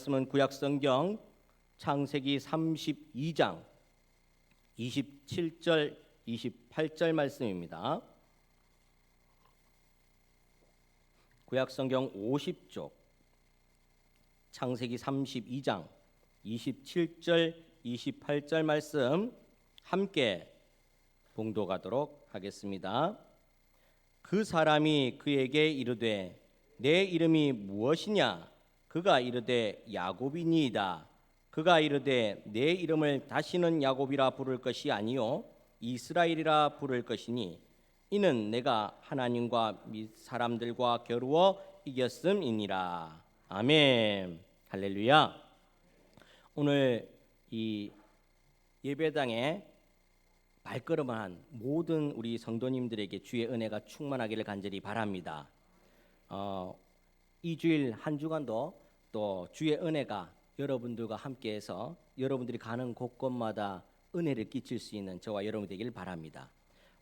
말씀은 구약성경 창세기 32장 27절 28절 말씀입니다. 구약성경 50쪽 창세기 32장 27절 28절 말씀 함께 봉독하도록 하겠습니다. 그 사람이 그에게 이르되 내 이름이 무엇이냐? 그가 이르되 야곱이니이다. 그가 이르되 내 이름을 다시는 야곱이라 부를 것이 아니요 이스라엘이라 부를 것이니 이는 내가 하나님과 사람들과 겨루어 이겼음이니라. 아멘. 할렐루야. 오늘 이 예배당에 발걸음한 모든 우리 성도님들에게 주의 은혜가 충만하기를 간절히 바랍니다. 이 주일 한 주간도 또 주의 은혜가 여러분들과 함께해서 여러분들이 가는 곳곳마다 은혜를 끼칠 수 있는 저와 여러분이 되길 바랍니다.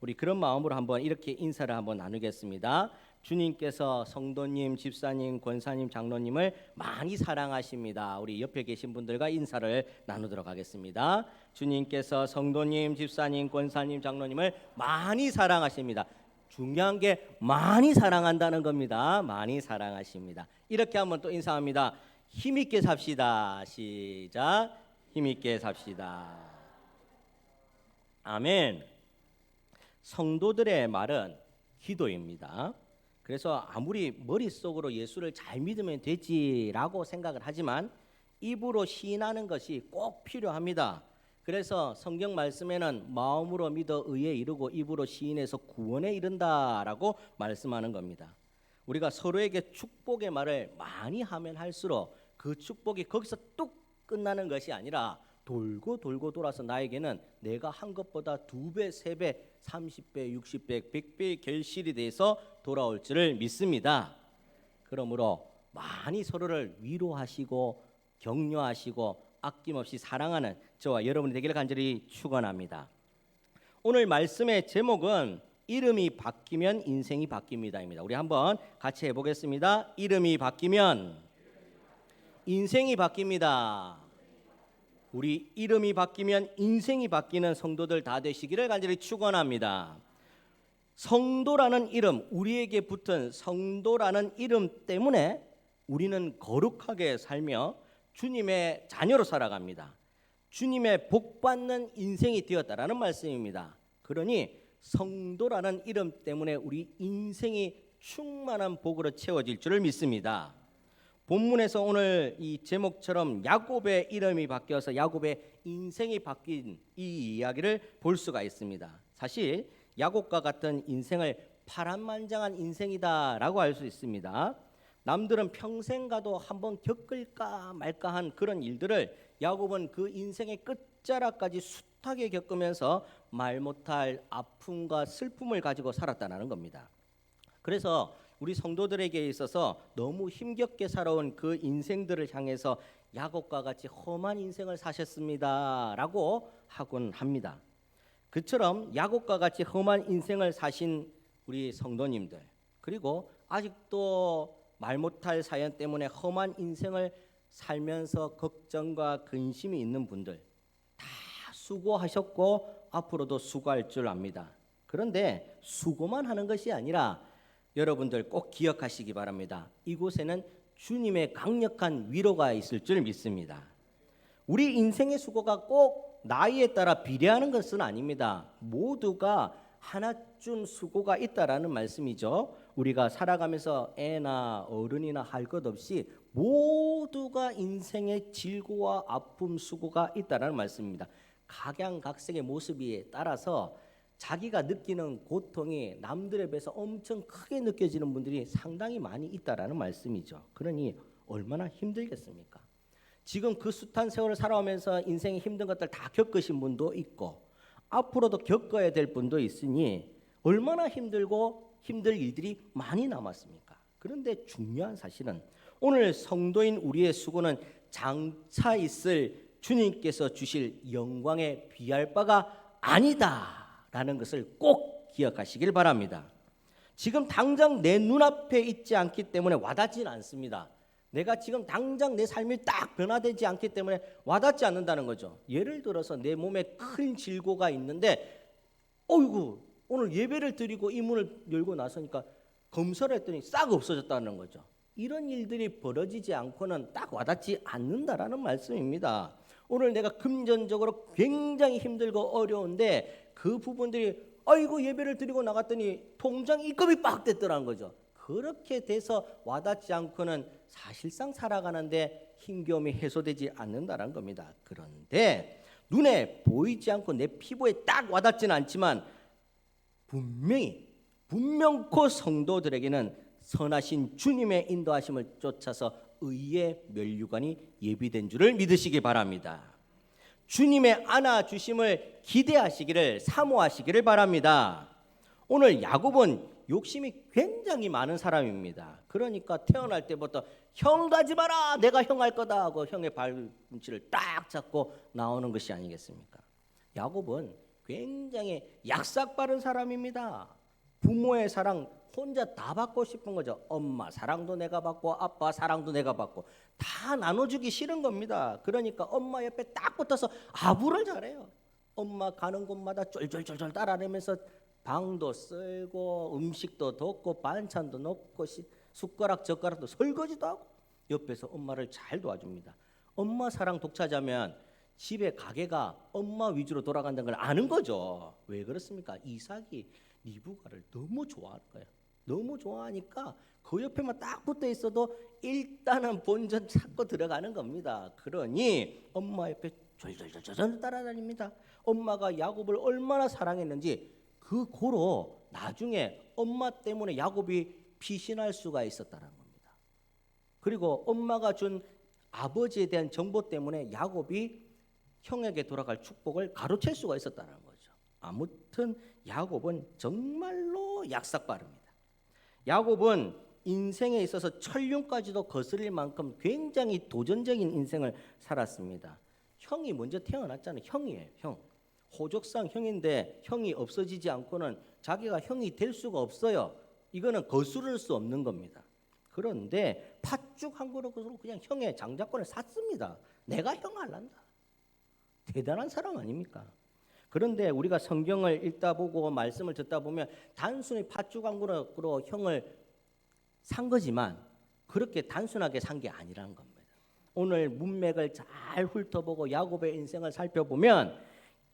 우리 그런 마음으로 한번 이렇게 인사를 한번 나누겠습니다. 주님께서 성도님, 집사님, 권사님, 장로님을 많이 사랑하십니다. 우리 옆에 계신 분들과 인사를 나누도록 하겠습니다. 주님께서 성도님, 집사님, 권사님, 장로님을 많이 사랑하십니다. 중요한 게 많이 사랑한다는 겁니다. 많이 사랑하십니다. 이렇게 한번 또 인사합니다. 힘있게 삽시다. 시작. 힘있게 삽시다. 아멘. 성도들의 말은 기도입니다. 그래서 아무리 머릿속으로 예수를 잘 믿으면 되지라고 생각을 하지만 입으로 시인하는 것이 꼭 필요합니다. 그래서 성경 말씀에는 마음으로 믿어 의에 이르고 입으로 시인해서 구원에 이른다라고 말씀하는 겁니다. 우리가 서로에게 축복의 말을 많이 하면 할수록 그 축복이 거기서 뚝 끝나는 것이 아니라 돌고 돌고 돌아서 나에게는 내가 한 것보다 2배, 3배, 30배, 60배, 100배의 결실이 돼서 돌아올 줄을 믿습니다. 그러므로 많이 서로를 위로하시고 격려하시고 아낌없이 사랑하는 저와 여러분이 되기를 간절히 축원합니다. 오늘 말씀의 제목은 이름이 바뀌면 인생이 바뀝니다입니다. 우리 한번 같이 해보겠습니다. 이름이 바뀌면 인생이 바뀝니다. 우리 이름이 바뀌면 인생이 바뀌는 성도들 다 되시기를 간절히 축원합니다. 성도라는 이름, 우리에게 붙은 성도라는 이름 때문에 우리는 거룩하게 살며 주님의 자녀로 살아갑니다. 주님의 복받는 인생이 되었다라는 말씀입니다. 그러니 성도라는 이름 때문에 우리 인생이 충만한 복으로 채워질 줄을 믿습니다. 본문에서 오늘 이 제목처럼 야곱의 이름이 바뀌어서 야곱의 인생이 바뀐 이 이야기를 볼 수가 있습니다. 사실 야곱과 같은 인생을 파란만장한 인생이다라고 할 수 있습니다. 남들은 평생 가도 한번 겪을까 말까한 그런 일들을 야곱은 그 인생의 끝자락까지 숱하게 겪으면서 말 못할 아픔과 슬픔을 가지고 살았다는 겁니다. 그래서 우리 성도들에게 있어서 너무 힘겹게 살아온 그 인생들을 향해서 야곱과 같이 험한 인생을 사셨습니다라고 하곤 합니다. 그처럼 야곱과 같이 험한 인생을 사신 우리 성도님들, 그리고 아직도 말 못할 사연 때문에 험한 인생을 살면서 걱정과 근심이 있는 분들 다 수고하셨고 앞으로도 수고할 줄 압니다. 그런데 수고만 하는 것이 아니라 여러분들 꼭 기억하시기 바랍니다. 이곳에는 주님의 강력한 위로가 있을 줄 믿습니다. 우리 인생의 수고가 꼭 나이에 따라 비례하는 것은 아닙니다. 모두가 하나쯤 수고가 있다라는 말씀이죠. 우리가 살아가면서 애나 어른이나 할 것 없이 모두가 인생의 질고와 아픔, 수고가 있다라는 말씀입니다. 각양각색의 모습에 따라서 자기가 느끼는 고통이 남들에 비해서 엄청 크게 느껴지는 분들이 상당히 많이 있다라는 말씀이죠. 그러니 얼마나 힘들겠습니까? 지금 그 숱한 세월을 살아오면서 인생의 힘든 것들 다 겪으신 분도 있고 앞으로도 겪어야 될 분도 있으니 얼마나 힘들고 힘들 일들이 많이 남았습니까? 그런데 중요한 사실은 오늘 성도인 우리의 수고는 장차 있을 주님께서 주실 영광에 비할 바가 아니다라는 것을 꼭 기억하시길 바랍니다. 지금 당장 내 눈앞에 있지 않기 때문에 와닿지는 않습니다. 내가 지금 당장 내 삶이 딱 변화되지 않기 때문에 와닿지 않는다는 거죠. 예를 들어서 내 몸에 큰 질고가 있는데 어이구 오늘 예배를 드리고 이 문을 열고 나서니까 검사를 했더니 싹 없어졌다는 거죠. 이런 일들이 벌어지지 않고는 딱 와닿지 않는다라는 말씀입니다. 오늘 내가 금전적으로 굉장히 힘들고 어려운데 그 부분들이 아이고 예배를 드리고 나갔더니 통장 입금이 빡 됐더라는 거죠. 그렇게 돼서 와닿지 않고는 사실상 살아가는데 힘겨움이 해소되지 않는다는 겁니다. 그런데 눈에 보이지 않고 내 피부에 딱 와닿지는 않지만 분명코 성도들에게는 선하신 주님의 인도하심을 쫓아서 의의 면류관이 예비된 줄을 믿으시기 바랍니다. 주님의 안아주심을 기대하시기를 사모하시기를 바랍니다. 오늘 야곱은 욕심이 굉장히 많은 사람입니다. 그러니까 태어날 때부터 형 가지 마라 내가 형 할 거다 하고 형의 발꿈치를 딱 잡고 나오는 것이 아니겠습니까? 야곱은 굉장히 약삭 빠른 사람입니다. 부모의 사랑 혼자 다 받고 싶은 거죠. 엄마 사랑도 내가 받고 아빠 사랑도 내가 받고 다 나눠주기 싫은 겁니다. 그러니까 엄마 옆에 딱 붙어서 아부를 잘해요. 엄마 가는 곳마다 쫄쫄쫄쫄 따라다니면서 방도 쓸고 음식도 덮고 반찬도 넣고 숟가락 젓가락도 설거지도 하고 옆에서 엄마를 잘 도와줍니다. 엄마 사랑 독차지하면 집에 가게가 엄마 위주로 돌아간다는 걸 아는 거죠. 왜 그렇습니까? 이삭이 리브가를 너무 좋아하는 거예요. 너무 좋아하니까 그 옆에만 딱 붙어 있어도 일단은 본전 찾고 들어가는 겁니다. 그러니 엄마 옆에 졸졸졸졸 따라다닙니다. 엄마가 야곱을 얼마나 사랑했는지 그 고로 나중에 엄마 때문에 야곱이 피신할 수가 있었다는 겁니다. 그리고 엄마가 준 아버지에 대한 정보 때문에 야곱이 형에게 돌아갈 축복을 가로챌 수가 있었다는 거죠. 아무튼 야곱은 정말로 약삭빠릅니다. 야곱은 인생에 있어서 천륜까지도 거스릴 만큼 굉장히 도전적인 인생을 살았습니다. 형이 먼저 태어났잖아요. 형이에요. 형. 호족상 형인데 형이 없어지지 않고는 자기가 형이 될 수가 없어요. 이거는 거스를 수 없는 겁니다. 그런데 팥죽 한 그릇으로 그냥 형의 장자권을 샀습니다. 내가 형 할란다. 대단한 사람 아닙니까? 그런데 우리가 성경을 읽다 보고 말씀을 듣다 보면 단순히 팥죽 한 그릇으로 형을 산 거지만 그렇게 단순하게 산 게 아니라는 겁니다. 오늘 문맥을 잘 훑어보고 야곱의 인생을 살펴보면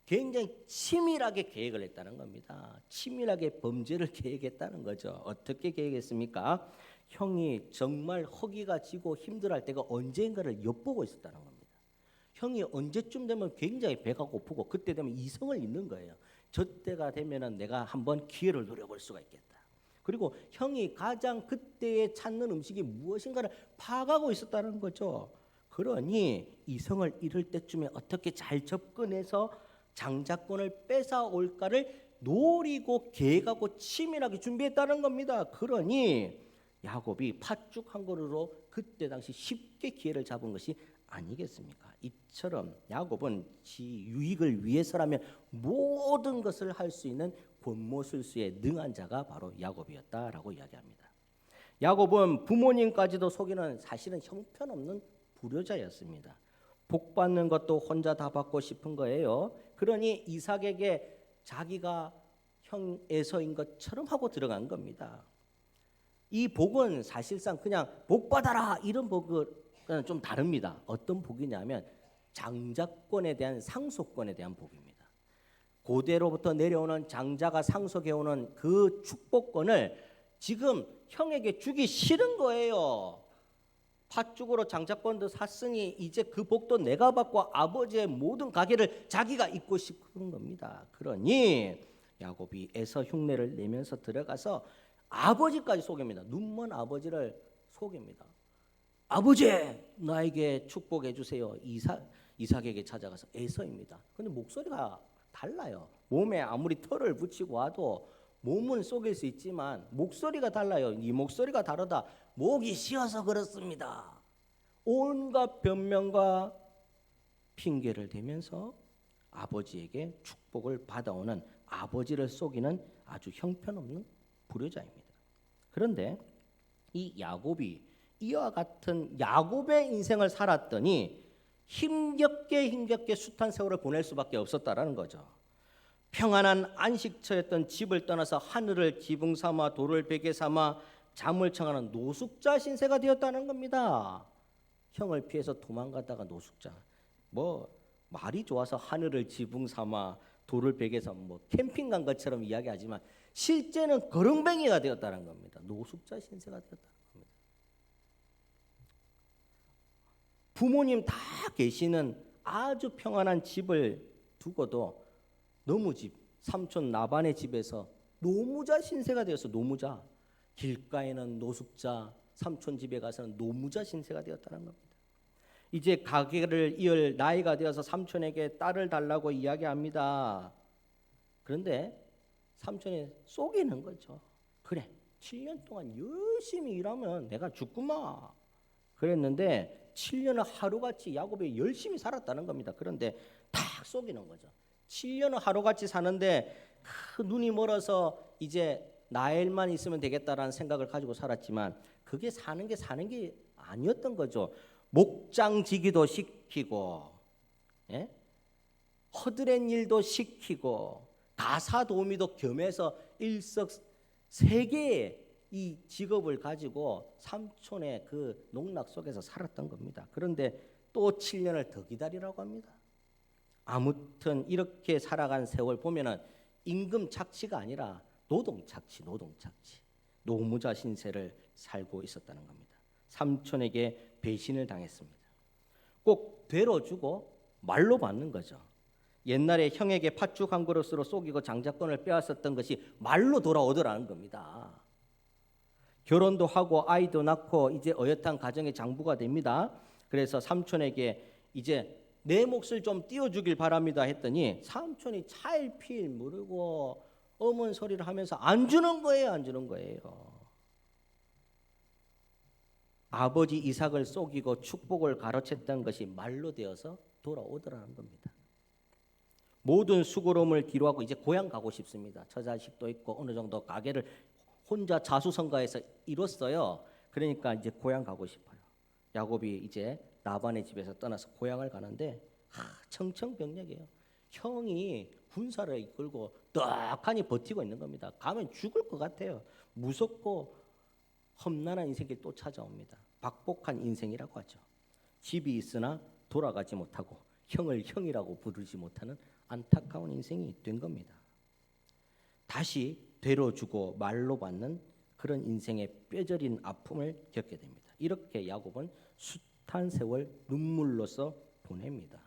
굉장히 치밀하게 계획을 했다는 겁니다. 치밀하게 범죄를 계획했다는 거죠. 어떻게 계획했습니까? 형이 정말 허기가 지고 힘들어할 때가 언젠가를 엿보고 있었다는 겁니다. 형이 언제쯤 되면 굉장히 배가 고프고 그때 되면 이성을 잃는 거예요. 저때가 되면은 내가 한번 기회를 노려볼 수가 있겠다. 그리고 형이 가장 그때에 찾는 음식이 무엇인가를 파악하고 있었다는 거죠. 그러니 이성을 잃을 때쯤에 어떻게 잘 접근해서 장자권을 뺏어올까를 노리고 계획하고 치밀하게 준비했다는 겁니다. 그러니 야곱이 팥죽 한 그릇으로 그때 당시 쉽게 기회를 잡은 것이 아니겠습니까? 이처럼 야곱은 지 유익을 위해서라면 모든 것을 할 수 있는 권모술수에 능한 자가 바로 야곱이었다라고 이야기합니다. 야곱은 부모님까지도 속이는 사실은 형편없는 불효자였습니다. 복 받는 것도 혼자 다 받고 싶은 거예요. 그러니 이삭에게 자기가 형 에서인 것처럼 하고 들어간 겁니다. 이 복은 사실상 그냥 복 받아라 이런 복은 좀 다릅니다. 어떤 복이냐면 장자권에 대한 상속권에 대한 복입니다. 고대로부터 내려오는 장자가 상속해오는 그 축복권을 지금 형에게 주기 싫은 거예요. 팥죽으로 장자권도 샀으니 이제 그 복도 내가 받고 아버지의 모든 가게를 자기가 잇고 싶은 겁니다. 그러니 야곱이 에서 흉내를 내면서 들어가서 아버지까지 속입니다. 눈먼 아버지를 속입니다. 아버지 나에게 축복해 주세요. 이삭에게 찾아가서 에서입니다. 근데 목소리가 달라요. 몸에 아무리 털을 붙이고 와도 몸은 속일 수 있지만 목소리가 달라요. 이 목소리가 다르다. 목이 쉬어서 그렇습니다. 온갖 변명과 핑계를 대면서 아버지에게 축복을 받아오는 아버지를 속이는 아주 형편없는 불효자입니다. 그런데 이 야곱이 이와 같은 야곱의 인생을 살았더니 힘겹게 숱한 세월을 보낼 수밖에 없었다라는 거죠. 평안한 안식처였던 집을 떠나서 하늘을 지붕 삼아 돌을 베개 삼아 잠을 청하는 노숙자 신세가 되었다는 겁니다. 형을 피해서 도망가다가 노숙자. 뭐 말이 좋아서 하늘을 지붕 삼아 돌을 베개 삼아 뭐 캠핑 간 것처럼 이야기하지만 실제는 거렁뱅이가 되었다는 겁니다. 노숙자 신세가 되었다는 겁니다. 부모님 다 계시는 아주 평안한 집을 두고도 노무집, 삼촌 나반의 집에서 노무자 신세가 되었어. 노무자. 길가에는 노숙자, 삼촌 집에 가서는 노무자 신세가 되었다는 겁니다. 이제 가게를 이을 나이가 되어서 삼촌에게 딸을 달라고 이야기합니다. 그런데 삼촌이 속이는 거죠. 그래, 7년 동안 열심히 일하면 내가 죽구만. 그랬는데 7년을 하루같이 야곱이 열심히 살았다는 겁니다. 그런데 탁 속이는 거죠. 7년을 하루같이 사는데 눈이 멀어서 이제 나엘만 있으면 되겠다라는 생각을 가지고 살았지만 그게 사는 게 아니었던 거죠. 목장지기도 시키고, 예? 허드렛 일도 시키고, 가사도우미도 겸해서 일석세계의 이 직업을 가지고 삼촌의 그 농락 속에서 살았던 겁니다. 그런데 또 7년을 더 기다리라고 합니다. 아무튼 이렇게 살아간 세월 보면은 임금 착취가 아니라 노동 착취, 노무자 신세를 살고 있었다는 겁니다. 삼촌에게 배신을 당했습니다. 꼭 되로 주고 말로 받는 거죠. 옛날에 형에게 팥죽 한 그릇으로 속이고 장자권을 빼앗았던 것이 말로 돌아오더라는 겁니다. 결혼도 하고 아이도 낳고 이제 어엿한 가정의 장부가 됩니다. 그래서 삼촌에게 이제 내 몫을 좀 띄워주길 바랍니다 했더니 삼촌이 차일피일 모르고 어문 소리를 하면서 안 주는 거예요. 아버지 이삭을 속이고 축복을 가로챘던 것이 말로 되어서 돌아오더라는 겁니다. 모든 수고로움을 뒤로하고 이제 고향 가고 싶습니다. 처자식도 있고 어느 정도 가게를 혼자 자수성가해서 이뤘어요. 그러니까 이제 고향 가고 싶어요. 야곱이 이제 라반의 집에서 떠나서 고향을 가는데 청천벽력이에요. 형이 군사를 이끌고 떡하니 버티고 있는 겁니다. 가면 죽을 것 같아요. 무섭고 험난한 인생길 또 찾아옵니다. 박복한 인생이라고 하죠. 집이 있으나 돌아가지 못하고 형을 형이라고 부르지 못하는 안타까운 인생이 된 겁니다. 다시 되로 주고 말로 받는 그런 인생의 뼈저린 아픔을 겪게 됩니다. 이렇게 야곱은 숱한 세월 눈물로써 보냅니다.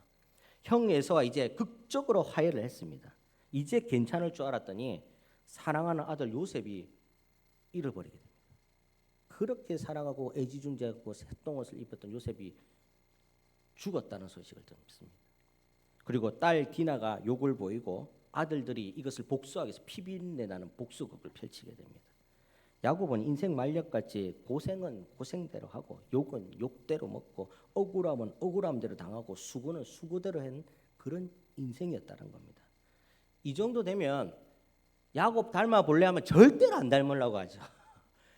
형 에서와 이제 극적으로 화해를 했습니다. 이제 괜찮을 줄 알았더니 사랑하는 아들 요셉이 잃어버리게 됩니다. 그렇게 사랑하고 애지중지하고 새똥옷을 입었던 요셉이 죽었다는 소식을 듣습니다. 그리고 딸 디나가 욕을 보이고 아들들이 이것을 복수하기 위해서 피비린내 나는 복수극을 펼치게 됩니다. 야곱은 인생 말년까지 고생은 고생대로 하고 욕은 욕대로 먹고 억울함은 억울함대로 당하고 수고는 수고대로 한 그런 인생이었다는 겁니다. 이 정도 되면 야곱 닮아 볼래 하면 절대로 안 닮으려고 하죠.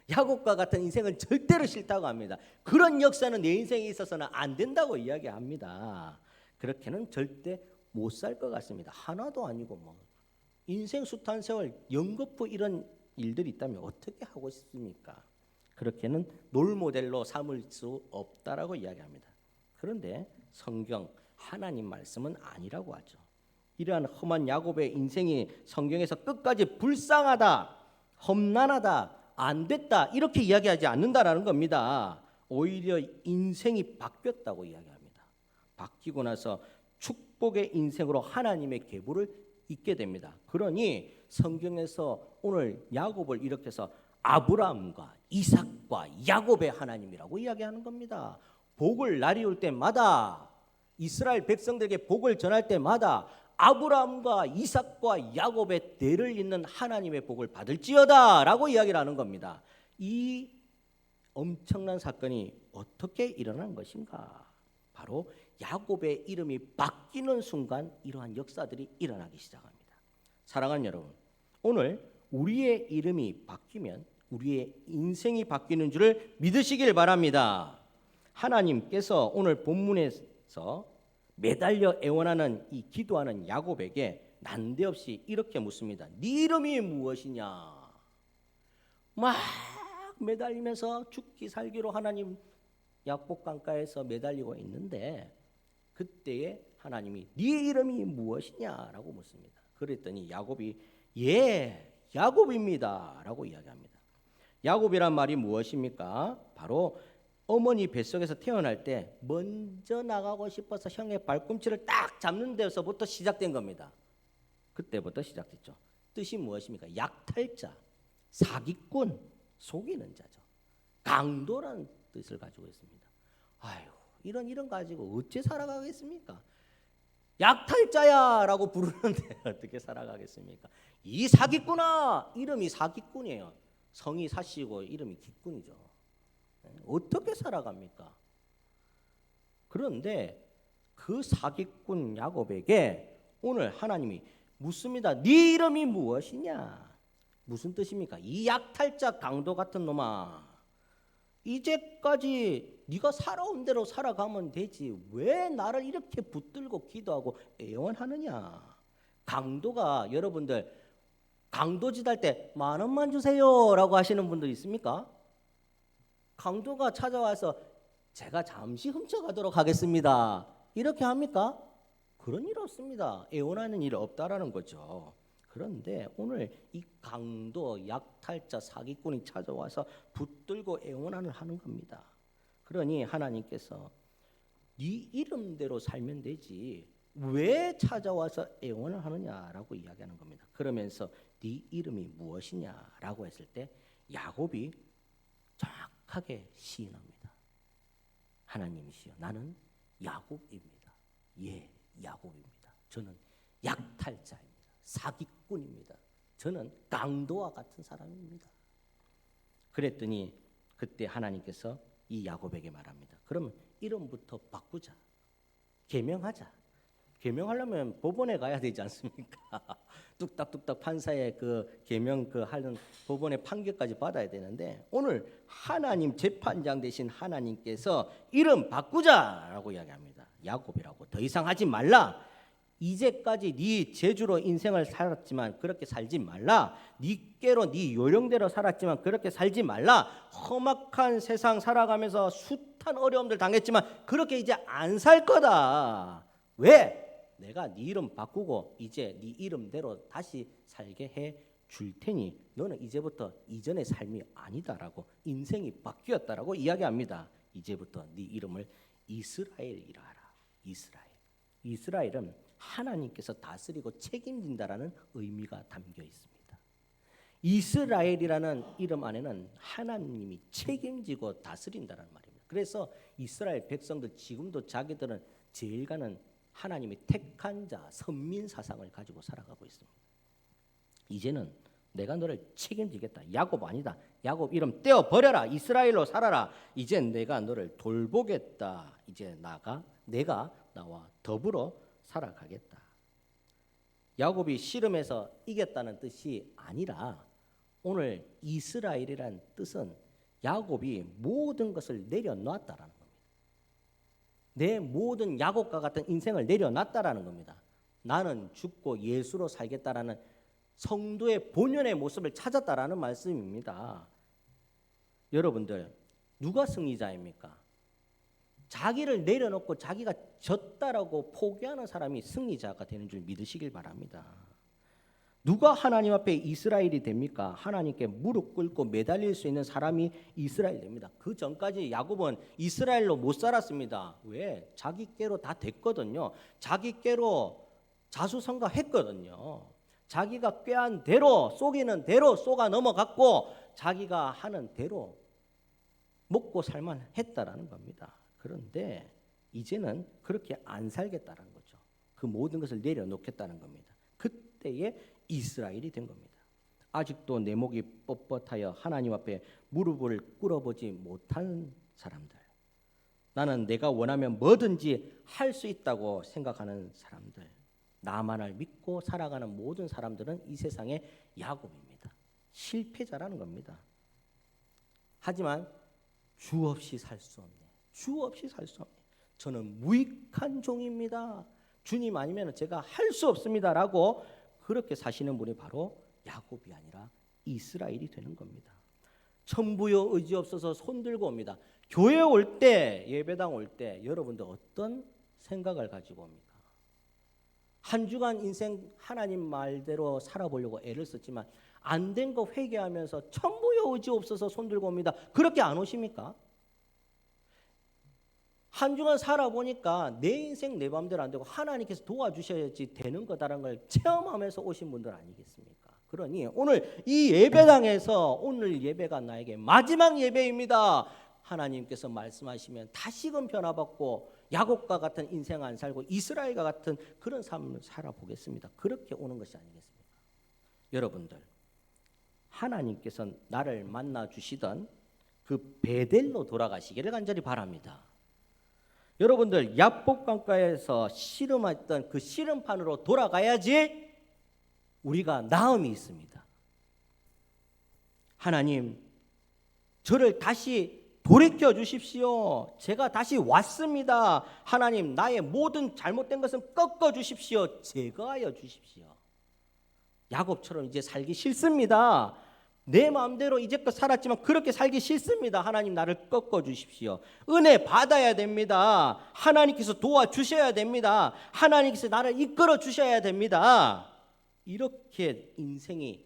야곱과 같은 인생은 절대로 싫다고 합니다. 그런 역사는 내 인생에 있어서는 안 된다고 이야기합니다. 그렇게는 절대 못 살 것 같습니다. 하나도 아니고 뭐 인생 숱한 세월 연거푸 이런 일들이 있다면 어떻게 하고 싶습니까? 그렇게는 롤모델로 삼을 수 없다라고 이야기합니다. 그런데 성경 하나님 말씀은 아니라고 하죠. 이러한 험한 야곱의 인생이 성경에서 끝까지 불쌍하다, 험난하다, 안 됐다 이렇게 이야기하지 않는다라는 겁니다. 오히려 인생이 바뀌었다고 이야기합니다. 바뀌고 나서 축복의 인생으로 하나님의 계보를 잇게 됩니다. 그러니 성경에서 오늘 야곱을 이렇게 해서 아브라함과 이삭과 야곱의 하나님이라고 이야기하는 겁니다. 복을 날이올 때마다 이스라엘 백성들에게 복을 전할 때마다 아브라함과 이삭과 야곱의 대를 잇는 하나님의 복을 받을지어다라고 이야기를 하는 겁니다. 이 엄청난 사건이 어떻게 일어난 것인가? 바로 야곱의 이름이 바뀌는 순간 이러한 역사들이 일어나기 시작합니다. 사랑하는 여러분, 오늘 우리의 이름이 바뀌면 우리의 인생이 바뀌는 줄을 믿으시길 바랍니다. 하나님께서 오늘 본문에서 매달려 애원하는 이 기도하는 야곱에게 난데없이 이렇게 묻습니다. 네 이름이 무엇이냐? 막 매달리면서 죽기 살기로 하나님 야곱 강가에서 매달리고 있는데 그때에 하나님이 네 이름이 무엇이냐라고 묻습니다. 그랬더니 야곱이 예, 야곱입니다라고 이야기합니다. 야곱이란 말이 무엇입니까? 바로 어머니 뱃속에서 태어날 때 먼저 나가고 싶어서 형의 발꿈치를 딱 잡는 데서부터 시작된 겁니다. 그때부터 시작됐죠. 뜻이 무엇입니까? 약탈자, 사기꾼, 속이는 자죠. 강도라는 뜻을 가지고 있습니다. 아유, 이런 가지고 어째 살아가겠습니까? 약탈자야라고 부르는데 어떻게 살아가겠습니까? 이 사기꾼아, 이름이 사기꾼이에요. 성이 사시고 이름이 기꾼이죠. 어떻게 살아갑니까? 그런데 그 사기꾼 야곱에게 오늘 하나님이 묻습니다. 네 이름이 무엇이냐? 무슨 뜻입니까? 이 약탈자 강도 같은 놈아, 이제까지 네가 살아온 대로 살아가면 되지 왜 나를 이렇게 붙들고 기도하고 애원하느냐? 강도가 여러분들 강도짓 할 때 10,000원만 주세요라고 하시는 분들 있습니까? 강도가 찾아와서 제가 잠시 훔쳐가도록 하겠습니다 이렇게 합니까? 그런 일 없습니다. 애원하는 일 없다라는 거죠. 그런데 오늘 이 강도, 약탈자, 사기꾼이 찾아와서 붙들고 애원을 하는 겁니다. 그러니 하나님께서 네 이름대로 살면 되지 왜 찾아와서 애원을 하느냐라고 이야기하는 겁니다. 그러면서 네 이름이 무엇이냐라고 했을 때 야곱이 정확하게 시인합니다. 하나님이시여, 나는 야곱입니다. 예, 야곱입니다. 저는 약탈자입니다. 사기꾼입니다. 저는 강도와 같은 사람입니다. 그랬더니 그때 하나님께서 이 야곱에게 말합니다. 그러면 이름부터 바꾸자. 계명하자. 계명하려면 법원에 가야 되지 않습니까? 뚝딱뚝딱 판사의 그 계명 그 하는 법원의 판결까지 받아야 되는데 오늘 하나님 재판장 되신 하나님께서 이름 바꾸자라고 이야기합니다. 야곱이라고 더 이상 하지 말라. 이제까지 네 재주로 인생을 살았지만 그렇게 살지 말라. 네 꾀로 네 요령대로 살았지만 그렇게 살지 말라. 험악한 세상 살아가면서 숱한 어려움들 당했지만 그렇게 이제 안 살 거다. 왜? 내가 네 이름 바꾸고 이제 네 이름대로 다시 살게 해 줄 테니 너는 이제부터 이전의 삶이 아니다라고 인생이 바뀌었다라고 이야기합니다. 이제부터 네 이름을 이스라엘이라 하라. 이스라엘. 이스라엘은 하나님께서 다스리고 책임진다라는 의미가 담겨 있습니다. 이스라엘이라는 이름 안에는 하나님이 책임지고 다스린다는 말입니다. 그래서 이스라엘 백성들 지금도 자기들은 제일 가는 하나님이 택한 자, 선민 사상을 가지고 살아가고 있습니다. 이제는 내가 너를 책임지겠다. 야곱 아니다. 야곱 이름 떼어 버려라. 이스라엘로 살아라. 이제 내가 너를 돌보겠다. 이제 내가 나와 더불어 살아가겠다. 야곱이 씨름에서 이겼다는 뜻이 아니라 오늘 이스라엘이란 뜻은 야곱이 모든 것을 내려놨다라는 겁니다. 내 모든 야곱과 같은 인생을 내려놨다라는 겁니다. 나는 죽고 예수로 살겠다라는 성도의 본연의 모습을 찾았다라는 말씀입니다. 여러분들 누가 승리자입니까? 자기를 내려놓고 자기가 졌다라고 포기하는 사람이 승리자가 되는 줄 믿으시길 바랍니다. 누가 하나님 앞에 이스라엘이 됩니까? 하나님께 무릎 꿇고 매달릴 수 있는 사람이 이스라엘 됩니다. 그 전까지 야곱은 이스라엘로 못 살았습니다. 왜? 자기 꾀로 다 됐거든요. 자기 꾀로 자수성가했거든요. 자기가 꾀한 대로 속이는 대로 속아 넘어갔고 자기가 하는 대로 먹고 살만 했다라는 겁니다. 그런데 이제는 그렇게 안 살겠다는 거죠. 그 모든 것을 내려놓겠다는 겁니다. 그때에 이스라엘이 된 겁니다. 아직도 내 목이 뻣뻣하여 하나님 앞에 무릎을 꿇어보지 못한 사람들, 나는 내가 원하면 뭐든지 할 수 있다고 생각하는 사람들, 나만을 믿고 살아가는 모든 사람들은 이 세상의 야곱입니다. 실패자라는 겁니다. 하지만 주 없이 살 수 없네. 주 없이 살 수 없네. 저는 무익한 종입니다. 주님 아니면 제가 할 수 없습니다라고 그렇게 사시는 분이 바로 야곱이 아니라 이스라엘이 되는 겁니다. 천부여 의지 없어서 손 들고 옵니다. 교회 올 때, 예배당 올 때 여러분들 어떤 생각을 가지고 옵니까? 한 주간 인생 하나님 말대로 살아보려고 애를 썼지만 안 된 거 회개하면서 천부여 의지 없어서 손 들고 옵니다. 그렇게 안 오십니까? 한 주간 살아보니까 내 인생 내 맘대로 안 되고 하나님께서 도와주셔야지 되는 거다라는 걸 체험하면서 오신 분들 아니겠습니까? 그러니 오늘 이 예배당에서 오늘 예배가 나에게 마지막 예배입니다. 하나님께서 말씀하시면 다시금 변화받고 야곱과 같은 인생 안 살고 이스라엘과 같은 그런 삶을 살아보겠습니다. 그렇게 오는 것이 아니겠습니까? 여러분들, 하나님께서 나를 만나 주시던 그 베델로 돌아가시기를 간절히 바랍니다. 여러분들, 야복 강가에서 씨름했던 그 씨름판으로 돌아가야지 우리가 나음이 있습니다. 하나님, 저를 다시 돌이켜 주십시오. 제가 다시 왔습니다. 하나님, 나의 모든 잘못된 것은 꺾어 주십시오. 제거하여 주십시오. 야곱처럼 이제 살기 싫습니다. 내 마음대로 이제껏 살았지만 그렇게 살기 싫습니다. 하나님, 나를 꺾어 주십시오. 은혜 받아야 됩니다. 하나님께서 도와주셔야 됩니다. 하나님께서 나를 이끌어 주셔야 됩니다. 이렇게 인생이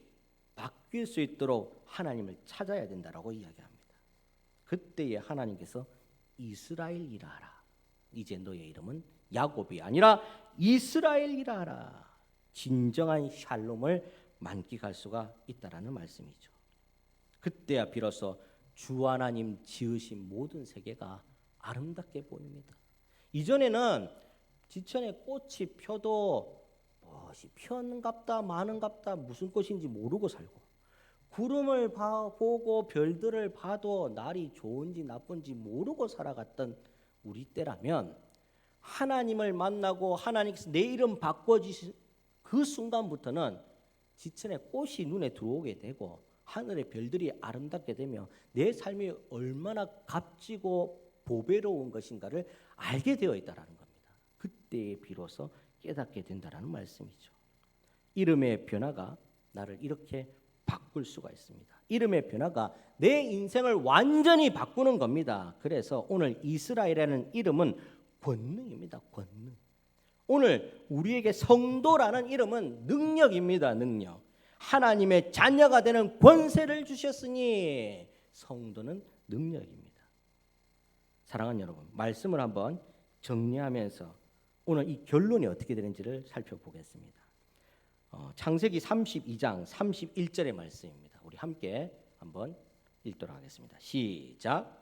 바뀔 수 있도록 하나님을 찾아야 된다라고 이야기합니다. 그때에 하나님께서 이스라엘이라 하라. 이제 너의 이름은 야곱이 아니라 이스라엘이라 하라. 진정한 샬롬을 만끽할 수가 있다라는 말씀이죠. 그때야 비로소 주 하나님 지으신 모든 세계가 아름답게 보입니다. 이전에는 지천에 꽃이 펴도 무엇이 피었는갑다 마는갑다 무슨 꽃인지 모르고 살고, 구름을 보고 별들을 봐도 날이 좋은지 나쁜지 모르고 살아갔던 우리 때라면 하나님을 만나고 하나님께서 내 이름 바꿔주신 그 순간부터는 지천에 꽃이 눈에 들어오게 되고 하늘의 별들이 아름답게 되며 내 삶이 얼마나 값지고 보배로운 것인가를 알게 되어 있다는 겁니다. 그때에 비로소 깨닫게 된다는 말씀이죠. 이름의 변화가 나를 이렇게 바꿀 수가 있습니다. 이름의 변화가 내 인생을 완전히 바꾸는 겁니다. 그래서 오늘 이스라엘이라는 이름은 권능입니다. 권능. 오늘 우리에게 성도라는 이름은 능력입니다. 능력. 하나님의 자녀가 되는 권세를 주셨으니 성도는 능력입니다. 사랑하는 여러분, 말씀을 한번 정리하면서 오늘 이 결론이 어떻게 되는지를 살펴보겠습니다. 창세기 32장 31절의 말씀입니다. 우리 함께 한번 읽도록 하겠습니다. 시작.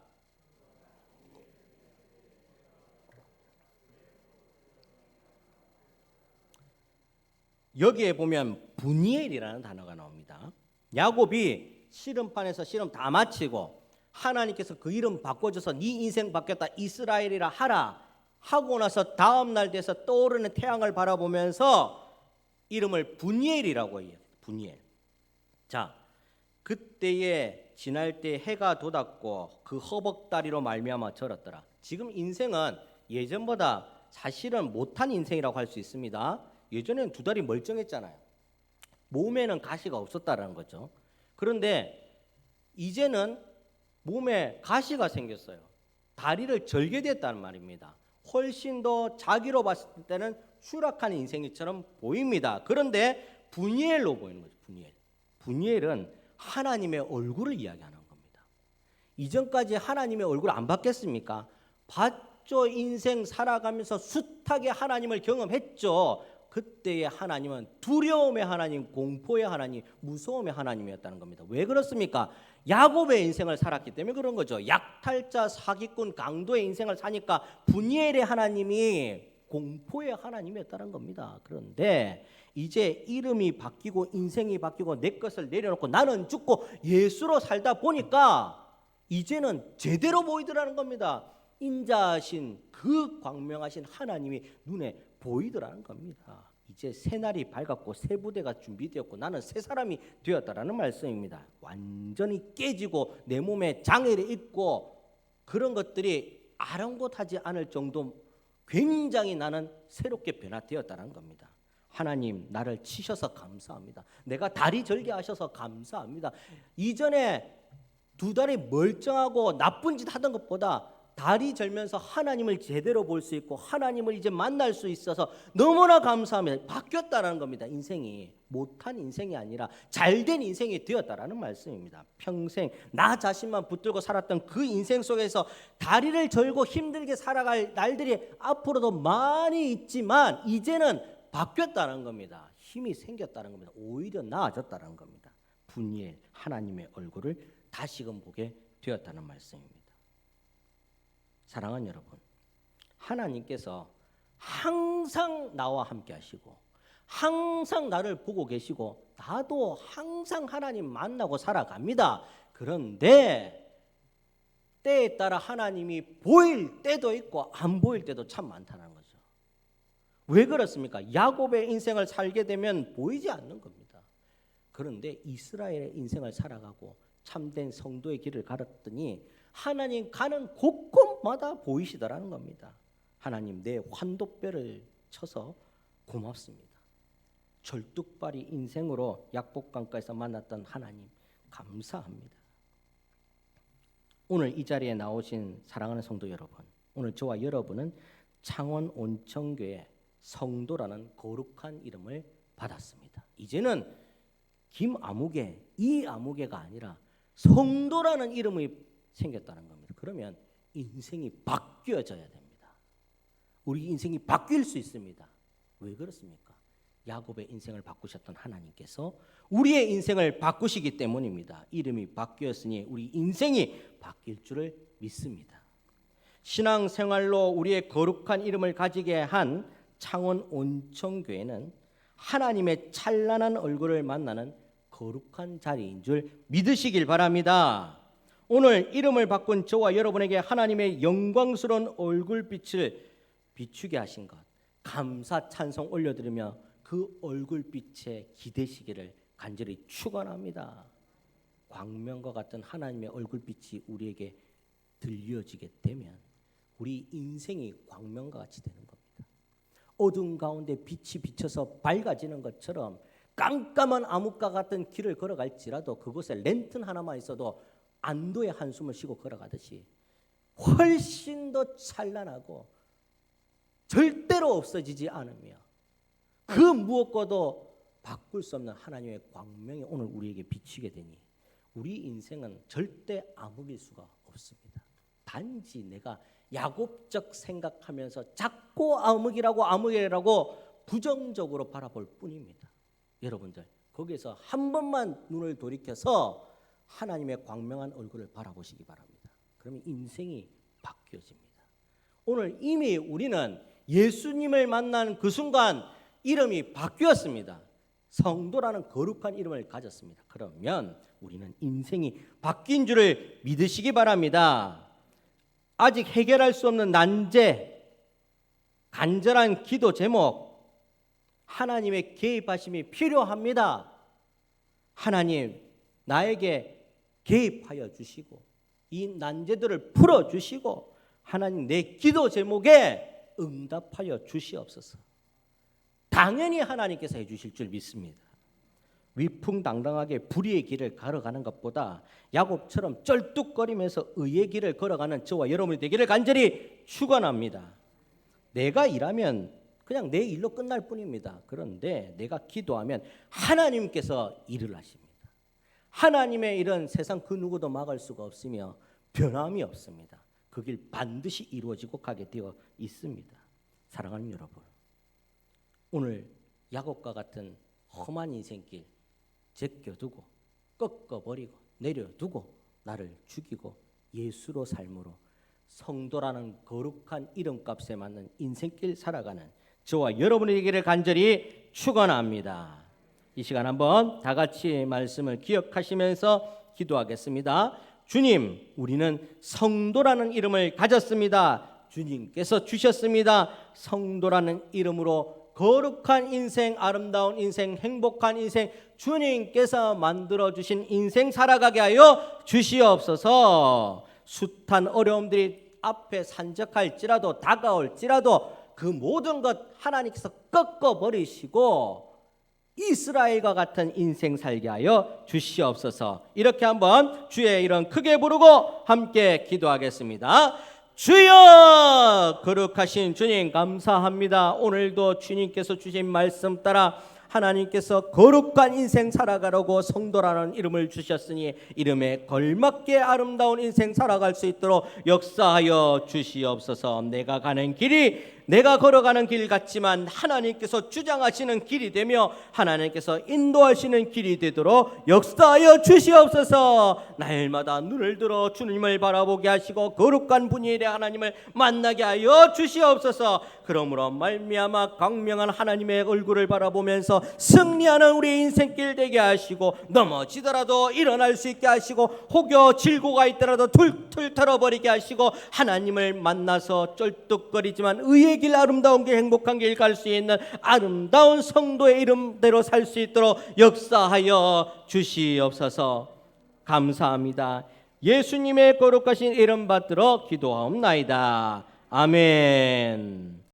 여기에 보면 분이엘이라는 단어가 나옵니다. 야곱이 씨름판에서 씨름 다 마치고 하나님께서 그 이름 바꿔줘서 네 인생 바뀌었다 이스라엘이라 하라 하고 나서 다음 날 돼서 떠오르는 태양을 바라보면서 이름을 분이엘이라고 해요. 분이엘. 자, 그때에 지날 때 해가 돋았고 그 허벅다리로 말미암아 절었더라. 지금 인생은 예전보다 사실은 못한 인생이라고 할 수 있습니다. 예전에는 두 다리 멀쩡했잖아요. 몸에는 가시가 없었다라는 거죠. 그런데 이제는 몸에 가시가 생겼어요. 다리를 절게 됐다는 말입니다. 훨씬 더 자기로 봤을 때는 추락한 인생처럼 보입니다. 그런데 분이엘로 보이는 거죠. 분이엘. 분이엘은 하나님의 얼굴을 이야기하는 겁니다. 이전까지 하나님의 얼굴 안 봤겠습니까? 봤죠. 인생 살아가면서 숱하게 하나님을 경험했죠. 그때의 하나님은 두려움의 하나님, 공포의 하나님, 무서움의 하나님이었다는 겁니다. 왜 그렇습니까? 야곱의 인생을 살았기 때문에 그런 거죠. 약탈자, 사기꾼, 강도의 인생을 사니까 분이엘의 하나님이 공포의 하나님이었다는 겁니다. 그런데 이제 이름이 바뀌고 인생이 바뀌고 내 것을 내려놓고 나는 죽고 예수로 살다 보니까 이제는 제대로 보이더라는 겁니다. 인자하신 그 광명하신 하나님이 눈에 보이더라는 겁니다. 이제 새 날이 밝았고 새 부대가 준비되었고 나는 새 사람이 되었다라는 말씀입니다. 완전히 깨지고 내 몸에 장애를 입고 그런 것들이 아랑곳하지 않을 정도 굉장히 나는 새롭게 변화되었다는 겁니다. 하나님 나를 치셔서 감사합니다. 내가 다리 절개 하셔서 감사합니다. 이전에 두 다리 멀쩡하고 나쁜 짓 하던 것보다 다리 절면서 하나님을 제대로 볼 수 있고 하나님을 이제 만날 수 있어서 너무나 감사합니다. 바뀌었다는 겁니다. 인생이 못한 인생이 아니라 잘된 인생이 되었다라는 말씀입니다. 평생 나 자신만 붙들고 살았던 그 인생 속에서 다리를 절고 힘들게 살아갈 날들이 앞으로도 많이 있지만 이제는 바뀌었다는 겁니다. 힘이 생겼다는 겁니다. 오히려 나아졌다는 겁니다. 분이엘 하나님의 얼굴을 다시금 보게 되었다는 말씀입니다. 사랑하는 여러분, 하나님께서 항상 나와 함께 하시고 항상 나를 보고 계시고 나도 항상 하나님 만나고 살아갑니다. 그런데 때에 따라 하나님이 보일 때도 있고 안 보일 때도 참 많다는 거죠. 왜 그렇습니까? 야곱의 인생을 살게 되면 보이지 않는 겁니다. 그런데 이스라엘의 인생을 살아가고 참된 성도의 길을 걸었더니 하나님 가는 곳곳마다 보이시더라는 겁니다. 하나님 내 환도뼈를 쳐서 고맙습니다. 절뚝발이 인생으로 약복강가에서 만났던 하나님 감사합니다. 오늘 이 자리에 나오신 사랑하는 성도 여러분, 오늘 저와 여러분은 창원 온천교회 성도라는 거룩한 이름을 받았습니다. 이제는 김아무개, 이아무개가 아니라 성도라는 이름이 생겼다는 겁니다. 그러면 인생이 바뀌어져야 됩니다. 우리 인생이 바뀔 수 있습니다. 왜 그렇습니까? 야곱의 인생을 바꾸셨던 하나님께서 우리의 인생을 바꾸시기 때문입니다. 이름이 바뀌었으니 우리 인생이 바뀔 줄을 믿습니다. 신앙생활로 우리의 거룩한 이름을 가지게 한 창원 온천교회는 하나님의 찬란한 얼굴을 만나는 거룩한 자리인 줄 믿으시길 바랍니다. 오늘 이름을 바꾼 저와 여러분에게 하나님의 영광스러운 얼굴빛을 비추게 하신 것 감사 찬송 올려드리며 그 얼굴빛에 기대시기를 간절히 축원합니다. 광명과 같은 하나님의 얼굴빛이 우리에게 들려지게 되면 우리 인생이 광명과 같이 되는 겁니다. 어두운 가운데 빛이 비쳐서 밝아지는 것처럼 깜깜한 암흑과 같은 길을 걸어갈지라도 그곳에 랜턴 하나만 있어도 안도의 한숨을 쉬고 걸어가듯이 훨씬 더 찬란하고 절대로 없어지지 않으며 그 무엇과도 바꿀 수 없는 하나님의 광명이 오늘 우리에게 비치게 되니 우리 인생은 절대 암흑일 수가 없습니다. 단지 내가 야곱적 생각하면서 자꾸 암흑이라고 부정적으로 바라볼 뿐입니다. 여러분들 거기에서 한 번만 눈을 돌이켜서 하나님의 광명한 얼굴을 바라보시기 바랍니다. 그러면 인생이 바뀌어집니다. 오늘 이미 우리는 예수님을 만난 그 순간 이름이 바뀌었습니다. 성도라는 거룩한 이름을 가졌습니다. 그러면 우리는 인생이 바뀐 줄을 믿으시기 바랍니다. 아직 해결할 수 없는 난제, 간절한 기도 제목, 하나님의 개입하심이 필요합니다. 하나님 나에게 개입하여 주시고 이 난제들을 풀어주시고 하나님 내 기도 제목에 응답하여 주시옵소서. 당연히 하나님께서 해주실 줄 믿습니다. 위풍당당하게 불의의 길을 걸어가는 것보다 야곱처럼 쩔뚝거리면서 의의 길을 걸어가는 저와 여러분이 되기를 간절히 축원합니다. 내가 일하면 그냥 내 일로 끝날 뿐입니다. 그런데 내가 기도하면 하나님께서 일을 하십니다. 하나님의 일은 세상 그 누구도 막을 수가 없으며 변함이 없습니다. 그 길 반드시 이루어지고 가게 되어 있습니다. 사랑하는 여러분, 오늘 야곱과 같은 험한 인생길 제껴두고 꺾어버리고 내려두고 나를 죽이고 예수로 삶으로 성도라는 거룩한 이름값에 맞는 인생길 살아가는 저와 여러분에게를 간절히 축원합니다. 이 시간 한번 다 같이 말씀을 기억하시면서 기도하겠습니다. 주님, 우리는 성도라는 이름을 가졌습니다. 주님께서 주셨습니다. 성도라는 이름으로 거룩한 인생, 아름다운 인생, 행복한 인생, 주님께서 만들어주신 인생 살아가게 하여 주시옵소서. 숱한 어려움들이 앞에 산적할지라도 다가올지라도 그 모든 것 하나님께서 꺾어버리시고 이스라엘과 같은 인생 살게 하여 주시옵소서. 이렇게 한번 주의 이름 크게 부르고 함께 기도하겠습니다. 주여, 거룩하신 주님 감사합니다. 오늘도 주님께서 주신 말씀 따라 하나님께서 거룩한 인생 살아가라고 성도라는 이름을 주셨으니 이름에 걸맞게 아름다운 인생 살아갈 수 있도록 역사하여 주시옵소서. 내가 가는 길이 내가 걸어가는 길 같지만 하나님께서 주장하시는 길이 되며 하나님께서 인도하시는 길이 되도록 역사하여 주시옵소서. 날마다 눈을 들어 주님을 바라보게 하시고 거룩한 분이 되어 하나님을 만나게 하여 주시옵소서. 그러므로 말미암아 광명한 하나님의 얼굴을 바라보면서 승리하는 우리 인생길 되게 하시고 넘어지더라도 일어날 수 있게 하시고 혹여 질고가 있더라도 툴툴 털어버리게 하시고 하나님을 만나서 쩔뚝거리지만 의의 길, 아름다운 길, 행복한 길 갈 수 있는 아름다운 성도의 이름대로 살 수 있도록 역사하여 주시옵소서. 감사합니다. 예수님의 거룩하신 이름 받들어 기도하옵나이다. 아멘.